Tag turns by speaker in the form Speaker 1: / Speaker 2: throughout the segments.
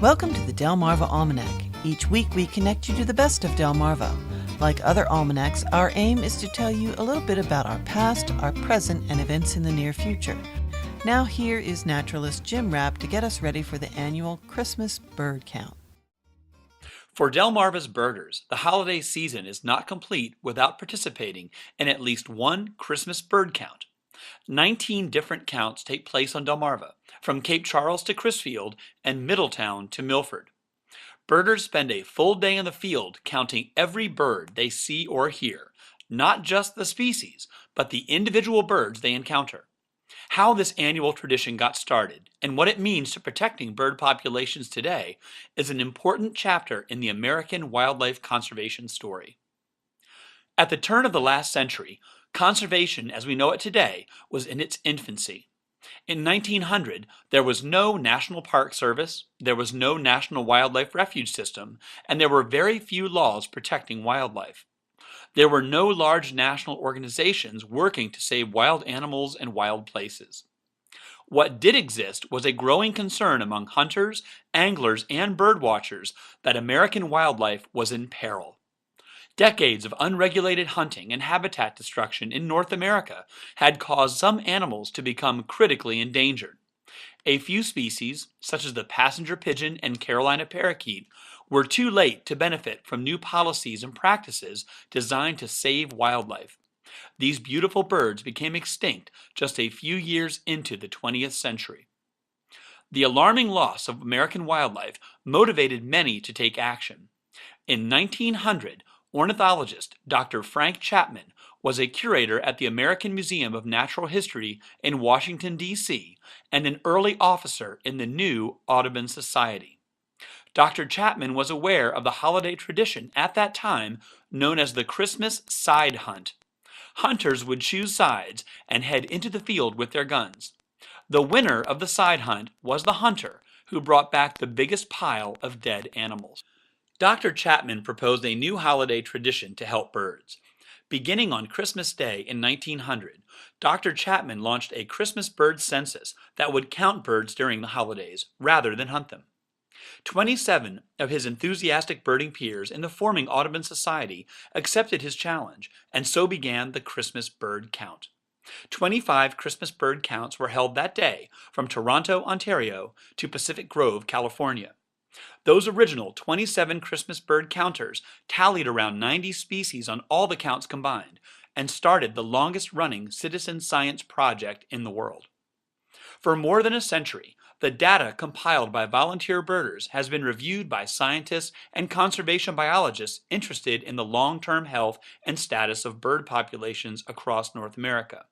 Speaker 1: Welcome to the Delmarva Almanac. Each week we connect you to the best of Delmarva. Like other almanacs, our aim is to tell you a little bit about our past, our present, and events in the near future. Now here is naturalist Jim Rapp to get us ready for the annual Christmas bird count.
Speaker 2: For Delmarva's birders, the holiday season is not complete without participating in at least one Christmas bird count. 19 different counts take place on Delmarva, from Cape Charles to Crisfield and Middletown to Milford. Birders spend a full day in the field counting every bird they see or hear, not just the species, but the individual birds they encounter. How this annual tradition got started and what it means to protecting bird populations today is an important chapter in the American wildlife conservation story. At the turn of the last century, conservation as we know it today was in its infancy. In 1900, there was no National Park Service, there was no National Wildlife Refuge System, and there were very few laws protecting wildlife. There were no large national organizations working to save wild animals and wild places. What did exist was a growing concern among hunters, anglers, and birdwatchers that American wildlife was in peril. Decades of unregulated hunting and habitat destruction in North America had caused some animals to become critically endangered. A few species, such as the passenger pigeon and Carolina parakeet, were too late to benefit from new policies and practices designed to save wildlife. These beautiful birds became extinct just a few years into the 20th century. The alarming loss of American wildlife motivated many to take action. In 1900, ornithologist Dr. Frank Chapman was a curator at the American Museum of Natural History in Washington, D.C., and an early officer in the new Audubon Society. Dr. Chapman was aware of the holiday tradition at that time known as the Christmas side hunt. Hunters would choose sides and head into the field with their guns. The winner of the side hunt was the hunter, who brought back the biggest pile of dead animals. Dr. Chapman proposed a new holiday tradition to help birds. Beginning on Christmas Day in 1900, Dr. Chapman launched a Christmas bird census that would count birds during the holidays rather than hunt them. 27 of his enthusiastic birding peers in the forming Audubon Society accepted his challenge, and so began the Christmas bird count. 25 Christmas bird counts were held that day from Toronto, Ontario to Pacific Grove, California. Those original 27 Christmas bird counters tallied around 90 species on all the counts combined and started the longest-running citizen science project in the world. For more than a century, the data compiled by volunteer birders has been reviewed by scientists and conservation biologists interested in the long-term health and status of bird populations across North America.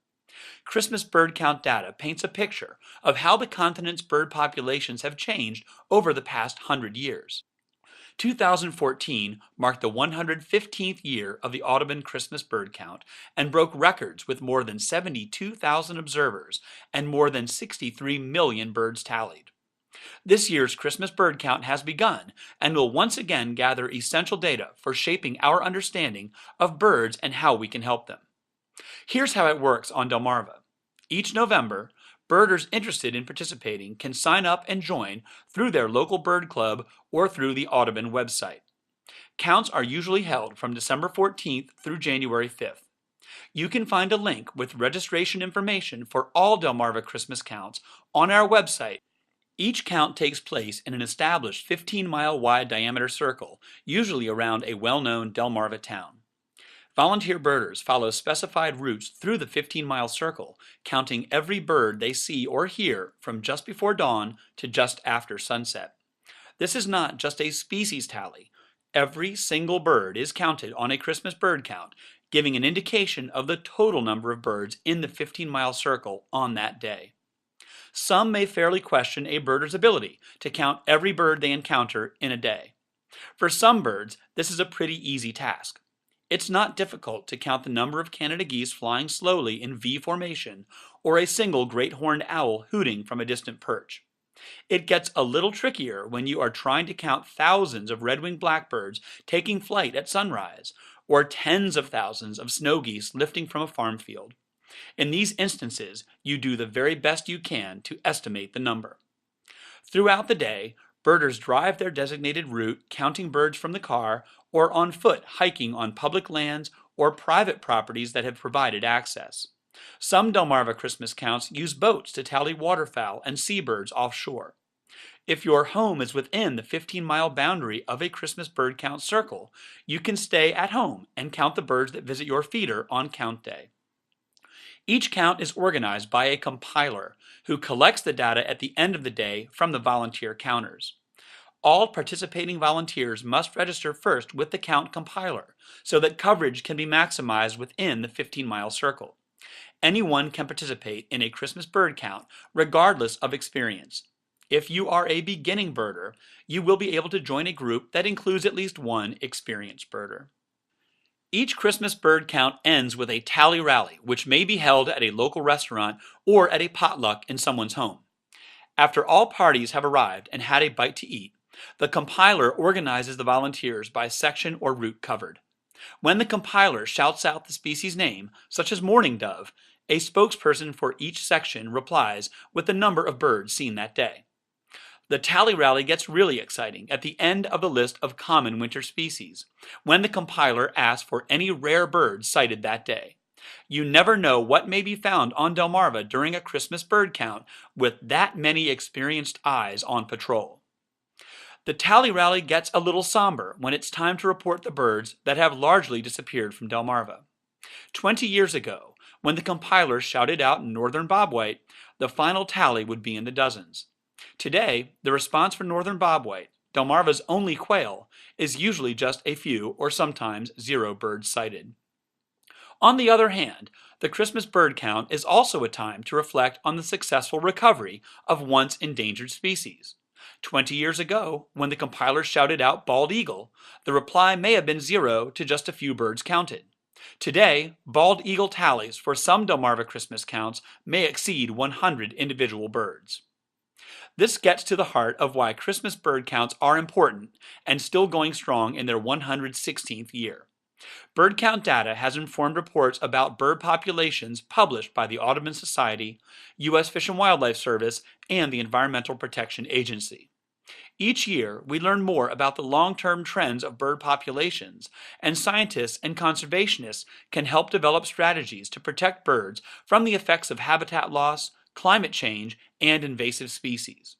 Speaker 2: Christmas bird count data paints a picture of how the continent's bird populations have changed over the past 100 years. 2014 marked the 115th year of the Audubon Christmas bird count and broke records with more than 72,000 observers and more than 63 million birds tallied. This year's Christmas bird count has begun and will once again gather essential data for shaping our understanding of birds and how we can help them. Here's how it works on Delmarva. Each November, birders interested in participating can sign up and join through their local bird club or through the Audubon website. Counts are usually held from December 14th through January 5th. You can find a link with registration information for all Delmarva Christmas counts on our website. Each count takes place in an established 15-mile wide diameter circle, usually around a well-known Delmarva town. Volunteer birders follow specified routes through the 15-mile circle, counting every bird they see or hear from just before dawn to just after sunset. This is not just a species tally. Every single bird is counted on a Christmas bird count, giving an indication of the total number of birds in the 15-mile circle on that day. Some may fairly question a birder's ability to count every bird they encounter in a day. For some birds, this is a pretty easy task. It's not difficult to count the number of Canada geese flying slowly in V formation or a single great horned owl hooting from a distant perch. It gets a little trickier when you are trying to count thousands of red-winged blackbirds taking flight at sunrise, or tens of thousands of snow geese lifting from a farm field. In these instances, you do the very best you can to estimate the number. Throughout the day, Birders drive their designated route, counting birds from the car, or on foot hiking on public lands or private properties that have provided access. Some Delmarva Christmas counts use boats to tally waterfowl and seabirds offshore. If your home is within the 15-mile boundary of a Christmas bird count circle, you can stay at home and count the birds that visit your feeder on count day. Each count is organized by a compiler who collects the data at the end of the day from the volunteer counters. All participating volunteers must register first with the count compiler so that coverage can be maximized within the 15-mile circle. Anyone can participate in a Christmas bird count regardless of experience. If you are a beginning birder, you will be able to join a group that includes at least one experienced birder. Each Christmas bird count ends with a tally rally, which may be held at a local restaurant or at a potluck in someone's home. After all parties have arrived and had a bite to eat, the compiler organizes the volunteers by section or route covered. When the compiler shouts out the species name, such as mourning dove, a spokesperson for each section replies with the number of birds seen that day. The tally rally gets really exciting at the end of the list of common winter species, when the compiler asks for any rare birds cited that day. You never know what may be found on Delmarva during a Christmas bird count with that many experienced eyes on patrol. The tally rally gets a little somber when it's time to report the birds that have largely disappeared from Delmarva. 20 years ago, when the compiler shouted out northern bobwhite, the final tally would be in the dozens. Today, the response for northern bobwhite, Delmarva's only quail, is usually just a few or sometimes 0 birds sighted. On the other hand, the Christmas bird count is also a time to reflect on the successful recovery of once endangered species. 20 years ago, when the compiler shouted out bald eagle, the reply may have been 0 to just a few birds counted. Today, bald eagle tallies for some Delmarva Christmas counts may exceed 100 individual birds. This gets to the heart of why Christmas bird counts are important and still going strong in their 116th year. Bird count data has informed reports about bird populations published by the Audubon Society, U.S. Fish and Wildlife Service, and the Environmental Protection Agency. Each year, we learn more about the long-term trends of bird populations, and scientists and conservationists can help develop strategies to protect birds from the effects of habitat loss, climate change, and invasive species.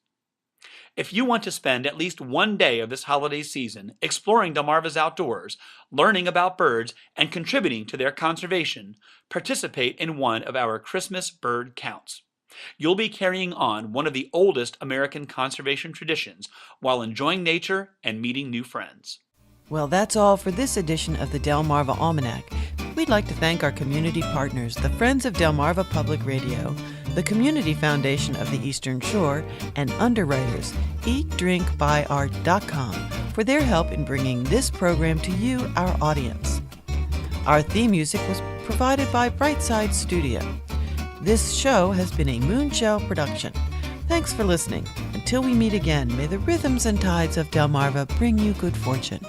Speaker 2: If you want to spend at least one day of this holiday season exploring Delmarva's outdoors, learning about birds, and contributing to their conservation, participate in one of our Christmas bird counts. You'll be carrying on one of the oldest American conservation traditions while enjoying nature and meeting new friends.
Speaker 1: Well, that's all for this edition of the Delmarva Almanac. We'd like to thank our community partners, the Friends of Delmarva Public Radio, the Community Foundation of the Eastern Shore, and underwriters, eatdrinkbuyart.com, for their help in bringing this program to you, our audience. Our theme music was provided by Brightside Studio. This show has been a Moonshell production. Thanks for listening. Until we meet again, may the rhythms and tides of Delmarva bring you good fortune.